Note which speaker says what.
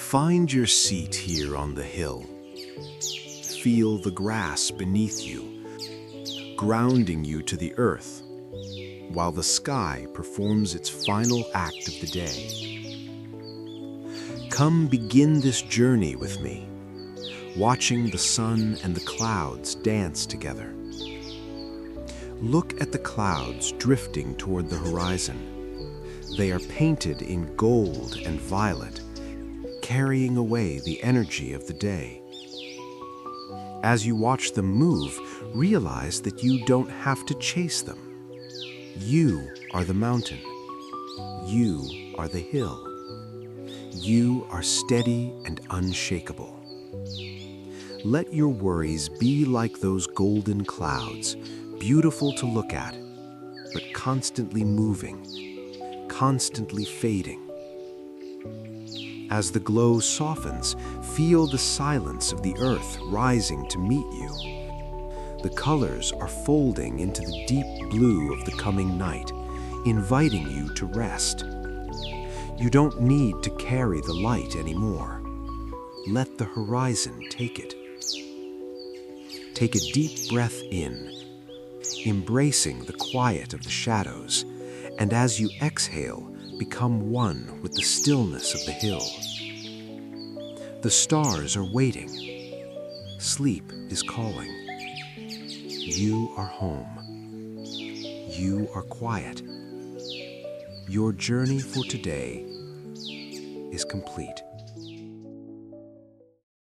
Speaker 1: Find your seat here on the hill. Feel the grass beneath you, grounding you to the earth, while the sky performs its final act of the day. Come begin this journey with me, watching the sun and the clouds dance together. Look at the clouds drifting toward the horizon. They are painted in gold and violet, carrying away the energy of the day. As you watch them move, realize that you don't have to chase them. You are the mountain. You are the hill. You are steady and unshakable. Let your worries be like those golden clouds, beautiful to look at, but constantly moving, constantly fading. As the glow softens, feel the silence of the earth rising to meet you. The colors are folding into the deep blue of the coming night, inviting you to rest. You don't need to carry the light anymore. Let the horizon take it. Take a deep breath in, embracing the quiet of the shadows, and as you exhale, become one with the stillness of the hill. The stars are waiting. Sleep is calling. You are home. You are quiet. Your journey for today is complete.